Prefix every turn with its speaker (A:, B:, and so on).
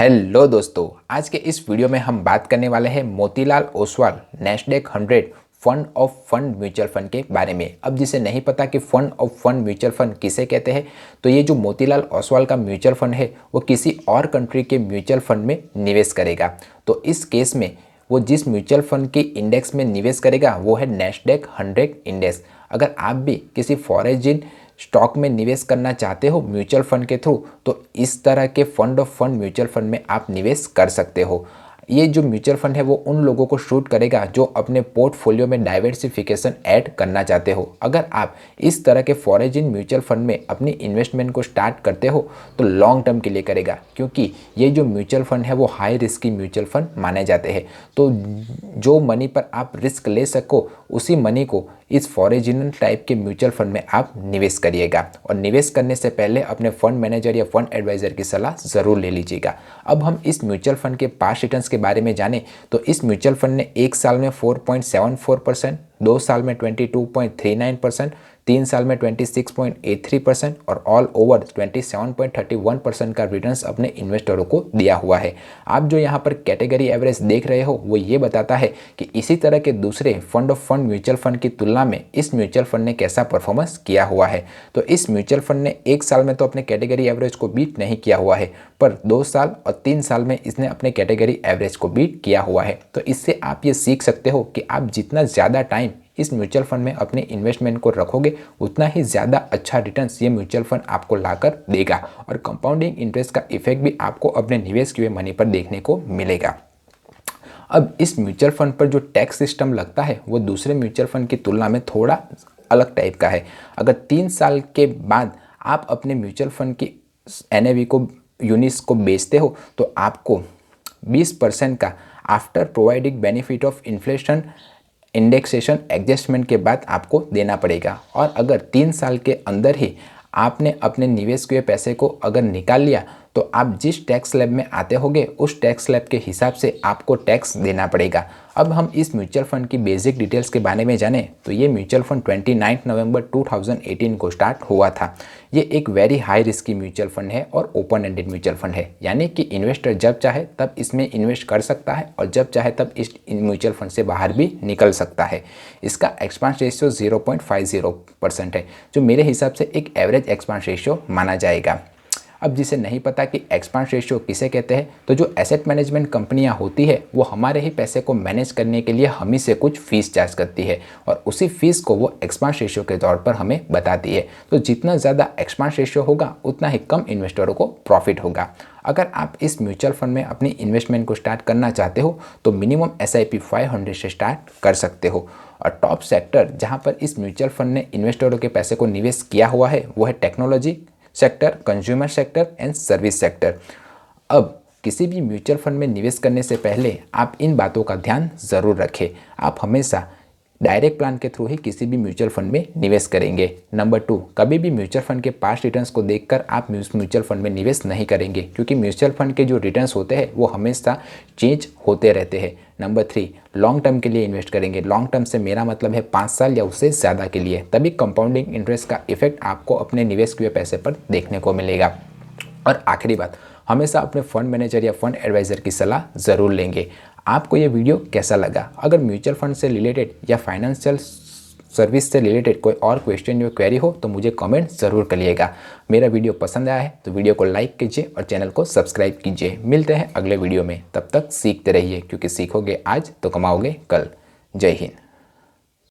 A: Hello दोस्तों, आज के इस वीडियो में हम बात करने वाले हैं Motilal Oswal Nasdaq 100 fund of fund mutual fund के बारे में। अब जिसे नहीं पता कि fund of fund mutual fund किसे कहते हैं, तो ये जो मोतीलाल ओसवाल का म्यूचुअल फंड है वो किसी और कंट्री के म्यूचुअल फंड में निवेश करेगा। तो इस केस में वो जिस म्यूचुअल फंड के इंडेक्स में निवेश करेगा वो है नैस्डैक 100 इंडेक्स। अगर आप भी किसी फॉरेन स्टॉक में निवेश करना चाहते हो म्यूचुअल फंड के थ्रू, तो इस तरह के fund of fund mutual fund में आप निवेश कर सकते हो। ये जो म्यूचुअल फंड है वो उन लोगों को शूट करेगा जो अपने पोर्टफोलियो में डाइवर्सिफिकेशन ऐड करना चाहते हो। अगर आप इस तरह के फॉरेन म्यूचुअल फंड में अपनी इन्वेस्टमेंट को स्टार्ट करते हो तो लॉन्ग टर्म के लिए करेगा, क्योंकि ये जो म्यूचुअल फंड है वो हाई रिस्की म्यूचुअल फंड माने जाते हैं। तो जो मनी पर आप रिस्क ले सको उसी मनी को इस फॉरेजिनल टाइप के म्यूचुअल फंड में आप निवेश करिएगा। और निवेश करने से पहले अपने फंड मैनेजर या फंड एडवाइज़र की सलाह ज़रूर ले लीजिएगा। अब हम इस म्यूचुअल फंड के पास्ट रिटर्न्स के बारे में जानें तो इस म्यूचुअल फंड ने 1 साल में 4.74%, 2 साल में 22.39%, 3 साल में 26.83% और ऑल ओवर 27.31% का रिटर्न्स अपने इन्वेस्टरों को दिया हुआ है। आप जो यहाँ पर कैटेगरी एवरेज देख रहे हो वो ये बताता है कि इसी तरह के दूसरे fund of fund mutual fund की तुलना में इस म्यूचुअल फंड ने कैसा परफॉर्मेंस किया हुआ है। तो इस म्यूचुअल फंड ने 1 साल में तो अपने कैटेगरी एवरेज को बीट नहीं किया हुआ है, पर 2 साल और 3 साल में इसने अपने कैटेगरी एवरेज को बीट किया हुआ है। तो इससे आप ये सीख सकते हो कि आप जितना ज़्यादा टाइम इस म्यूचुअल फंड में अपने इन्वेस्टमेंट को रखोगे उतना ही ज़्यादा अच्छा रिटर्न्स ये म्यूचुअल फंड आपको लाकर देगा और कंपाउंडिंग इंटरेस्ट का इफेक्ट भी आपको अपने निवेश किए मनी पर देखने को मिलेगा। अब इस म्यूचुअल फंड पर जो टैक्स सिस्टम लगता है वो दूसरे म्यूचुअल फंड की तुलना में थोड़ा अलग टाइप का है। अगर 3 साल के बाद आप अपने म्यूचुअल फंड की NAV को यूनिट्स को बेचते हो तो आपको 20% का after providing benefit of inflation indexation adjustment के बाद आपको देना पड़ेगा। और अगर 3 साल के अंदर ही आपने अपने निवेश किए पैसे को अगर निकाल लिया तो आप जिस टैक्स स्लैब में आते होंगे उस टैक्स स्लैब के हिसाब से आपको टैक्स देना पड़ेगा। अब हम इस म्यूचुअल फंड की बेसिक डिटेल्स के बारे में जानें तो ये म्यूचुअल फंड 29 नवंबर 2018 को स्टार्ट हुआ था। ये एक very high risky mutual fund है और ओपन एंडेड म्यूचुअल फंड है, यानी कि इन्वेस्टर जब चाहे तब इसमें इन्वेस्ट कर सकता है और जब चाहे तब इस म्यूचुअल फंड से बाहर भी निकल सकता है। इसका एक्सपांस रेशियो 0.50% है, जो मेरे हिसाब से एक एवरेज एक्सपांस रेशियो माना जाएगा। अब जिसे नहीं पता कि एक्सपांस रेशियो किसे कहते हैं, तो जो एसेट मैनेजमेंट कंपनियां होती है वो हमारे ही पैसे को मैनेज करने के लिए हम ही से कुछ फीस चार्ज करती है और उसी फीस को वो एक्सपांस रेशियो के तौर पर हमें बताती है। तो जितना ज़्यादा एक्सपांस रेशियो होगा उतना ही कम इन्वेस्टरों को प्रॉफिट होगा। अगर आप इस म्यूचुअल फंड में अपनी इन्वेस्टमेंट को स्टार्ट करना चाहते हो तो मिनिमम SIP 500 से स्टार्ट कर सकते हो। और टॉप सेक्टर जहाँ पर इस म्यूचुअल फंड ने इन्वेस्टरों के पैसे को निवेश किया हुआ है वो है technology sector, consumer sector and service sector. अब किसी भी म्यूचुअल फंड में निवेश करने से पहले आप इन बातों का ध्यान ज़रूर रखें। आप हमेशा डायरेक्ट प्लान के थ्रू ही किसी भी म्यूचुअल फंड में निवेश करेंगे। नंबर 2, कभी भी म्यूचुअल फंड के पास्ट रिटर्न्स को देखकर आप म्यूचुअल फंड में निवेश नहीं करेंगे, क्योंकि म्यूचुअल फंड के जो रिटर्न्स होते हैं वो हमेशा चेंज होते रहते हैं। नंबर 3, लॉन्ग टर्म के लिए इन्वेस्ट करेंगे। लॉन्ग टर्म से मेरा मतलब है 5 साल या उससे ज़्यादा के लिए, तभी कंपाउंडिंग इंटरेस्ट का इफेक्ट आपको अपने निवेश किए पैसे पर देखने को मिलेगा। और आखिरी बात, हमेशा अपने फंड मैनेजर या फंड एडवाइज़र की सलाह ज़रूर लेंगे। आपको ये वीडियो कैसा लगा? अगर म्यूचुअल फंड से रिलेटेड या फाइनेंशियल सर्विस से रिलेटेड कोई और क्वेश्चन या क्वेरी हो तो मुझे कमेंट ज़रूर करिएगा। मेरा वीडियो पसंद आया है तो वीडियो को लाइक कीजिए और चैनल को सब्सक्राइब कीजिए। मिलते हैं अगले वीडियो में, तब तक सीखते रहिए, क्योंकि सीखोगे आज तो कमाओगे कल। जय हिंद।